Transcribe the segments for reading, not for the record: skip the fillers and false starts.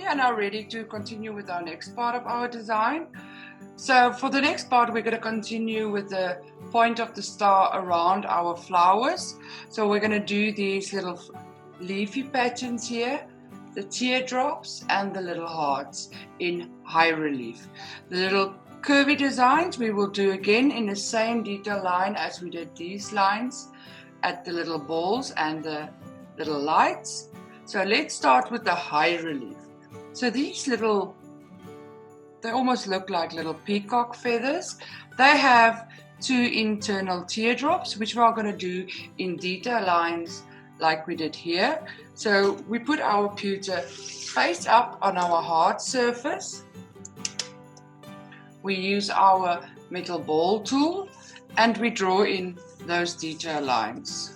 are now ready to continue with our next part of our design. So for the next part, we're going to continue with the point of the star around our flowers. So we're going to do these little leafy patterns here, the teardrops and the little hearts in high relief. The little curvy designs we will do again in the same detail line as we did these lines at the little balls and the little lights. So let's start with the high relief. So these little, they almost look like little peacock feathers. They have two internal teardrops, which we are going to do in detail lines like we did here. So we put our pewter face up on our hard surface. We use our metal ball tool and we draw in those detail lines.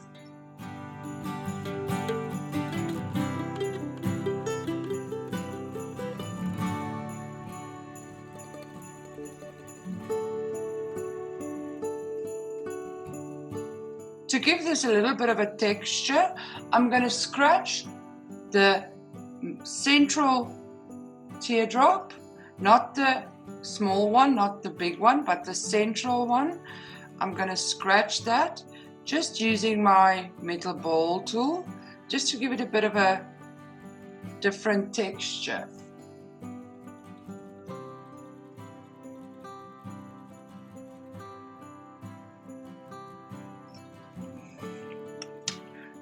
To give this a little bit of a texture, I'm going to scratch the central teardrop, not the small one, not the big one, but the central one. I'm going to scratch that just using my metal ball tool, just to give it a bit of a different texture.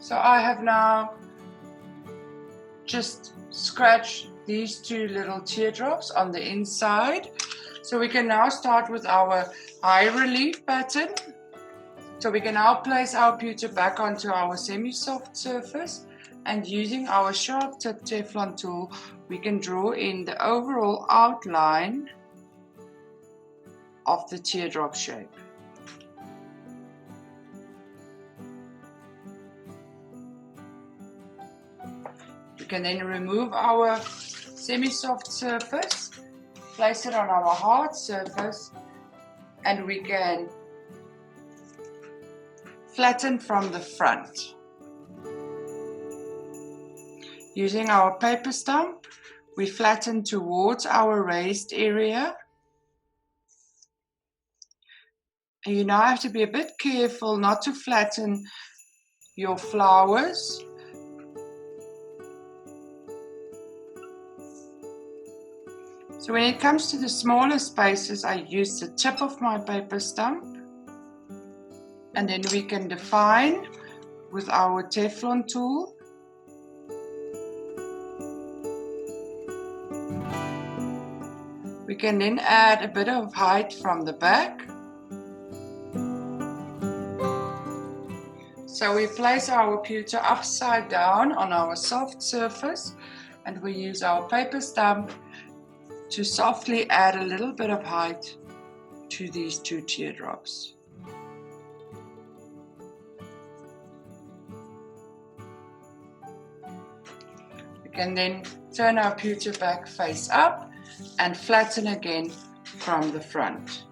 So I have now just scratched these two little teardrops on the inside. So we can now start with our high relief pattern. So we can now place our pewter back onto our semi-soft surface, and using our sharp tip Teflon tool, we can draw in the overall outline of the teardrop shape. We can then remove our semi-soft surface, place it on our hard surface, and we can flatten from the front. Using our paper stump, we flatten towards our raised area. And you now have to be a bit careful not to flatten your flowers. So when it comes to the smaller spaces, I use the tip of my paper stump, and then we can define with our Teflon tool. We can then add a bit of height from the back. So we place our pewter upside down on our soft surface, and we use our paper stump to softly add a little bit of height to these two teardrops. We can then turn our pewter back face up and flatten again from the front.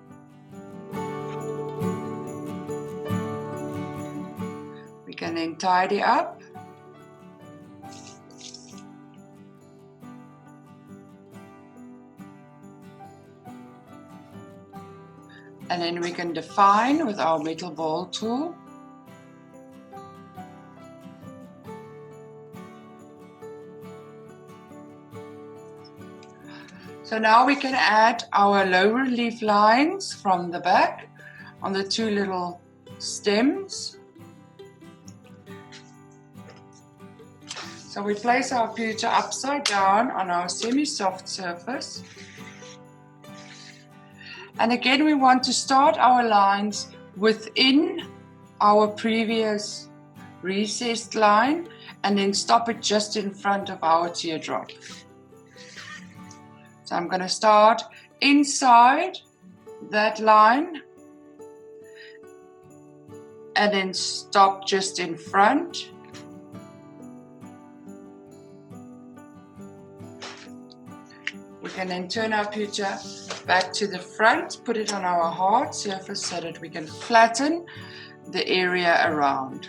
We can then tidy up. And then we can define with our metal ball tool. So now we can add our low relief lines from the back on the two little stems. So we place our pewter upside down on our semi-soft surface. And again, we want to start our lines within our previous recessed line and then stop it just in front of our teardrop. So I'm going to start inside that line and then stop just in front. We can then turn our pewter back to the front, put it on our hard surface so that we can flatten the area around.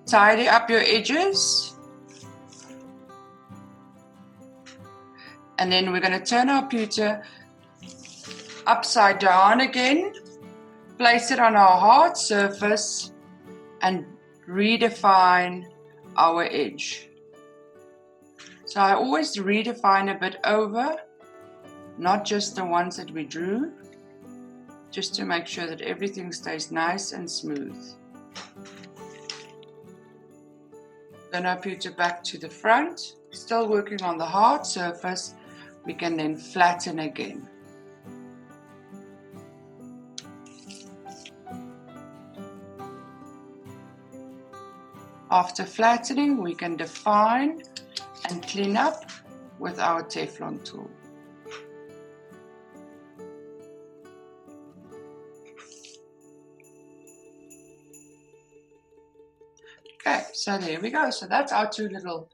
tidy up your edges. And then we're going to turn our pewter upside down again, place it on our hard surface and redefine our edge. So I always redefine a bit over, not just the ones that we drew, just to make sure that everything stays nice and smooth. Turn our pewter back to the front, still working on the hard surface. We can then flatten again. After flattening, we can define and clean up with our Teflon tool. Okay, so there we go. So that's our two little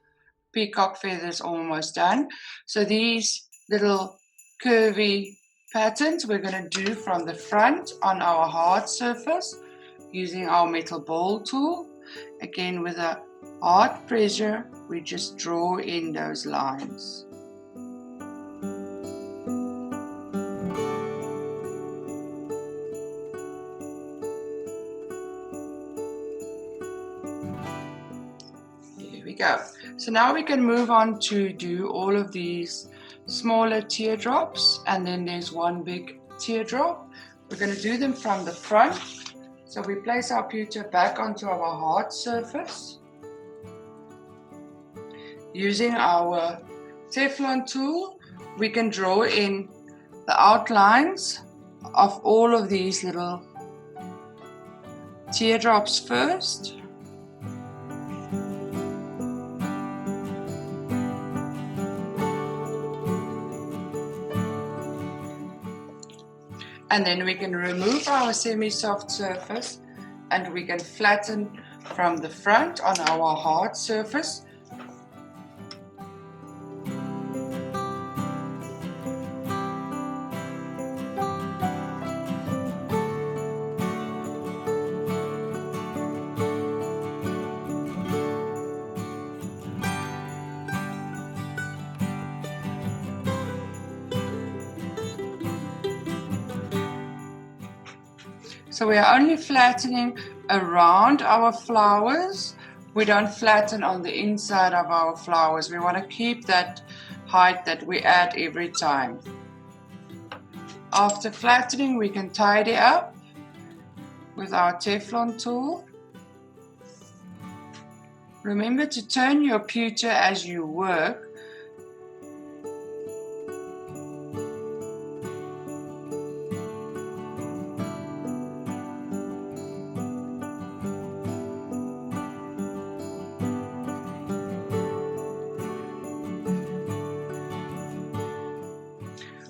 peacock feathers almost done. So these little curvy patterns we're going to do from the front on our hard surface using our metal ball tool. Again, with a hard pressure, we just draw in those lines. There we go. So now we can move on to do all of these smaller teardrops, and then there's one big teardrop. We're going to do them from the front. So we place our pewter back onto our hard surface. Using our Teflon tool, we can draw in the outlines of all of these little teardrops first. And then we can remove our semi-soft surface and we can flatten from the front on our hard surface. So we are only flattening around our flowers. We don't flatten on the inside of our flowers. We want to keep that height that we add every time. After flattening, we can tidy up with our Teflon tool. Remember to turn your pewter as you work.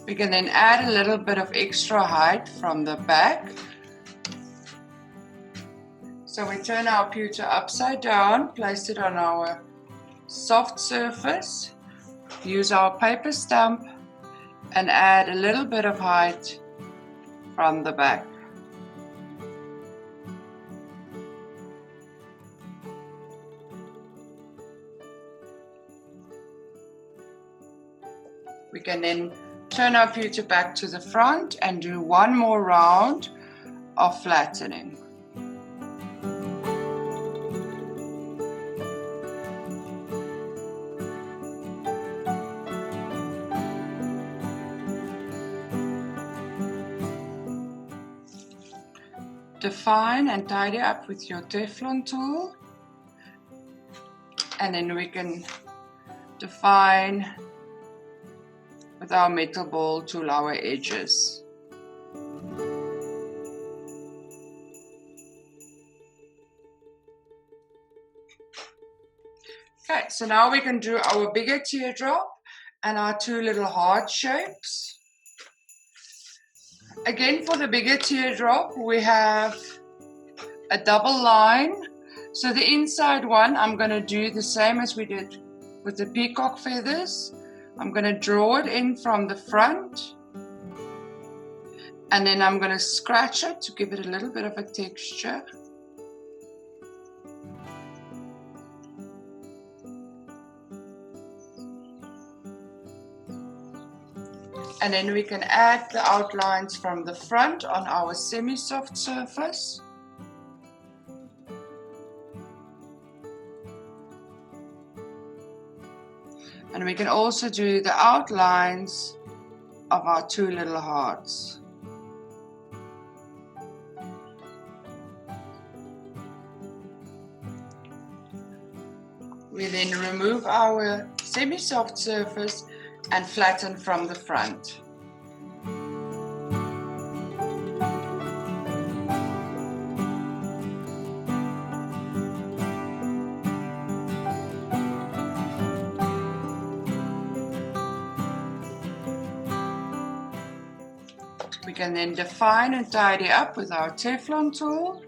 We can then add a little bit of extra height from the back. So we turn our pewter upside down, place it on our soft surface, use our paper stamp and add a little bit of height from the back. We can then turn our pewter back to the front and do one more round of flattening. Define and tidy up with your Teflon tool, and then we can define with our metal ball tool our edges. Okay, so now we can do our bigger teardrop and our two little heart shapes. Again, for the bigger teardrop, we have a double line. So the inside one, I'm going to do the same as we did with the peacock feathers. I'm going to draw it in from the front, and then I'm going to scratch it to give it a little bit of a texture. And then we can add the outlines from the front on our semi-soft surface. And we can also do the outlines of our two little hearts. We then remove our semi-soft surface and flatten from the front. We can then define and tidy up with our Teflon tool.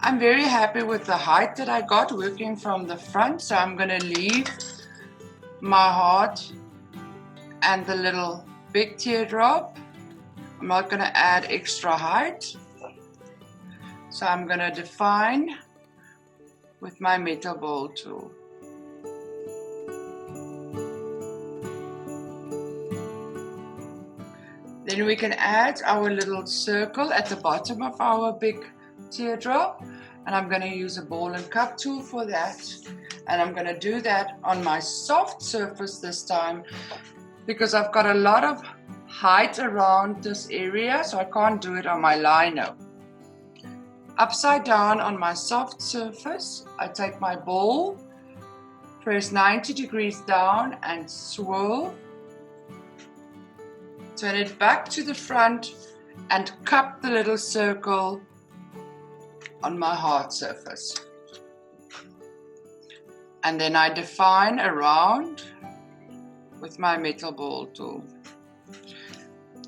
I'm very happy with the height that I got working from the front, so I'm going to leave my heart and the little big teardrop. I'm not going to add extra height, so I'm going to define with my metal ball tool. Then we can add our little circle at the bottom of our big teardrop, and I'm going to use a ball and cup tool for that, and I'm going to do that on my soft surface this time because I've got a lot of height around this area, so I can't do it on my lino. Upside down on my soft surface, I take my ball, press 90 degrees down and swirl, turn it back to the front and cup the little circle on my heart surface. And then I define around with my metal ball tool.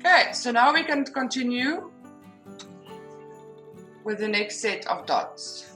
Okay, so now we can continue with the next set of dots.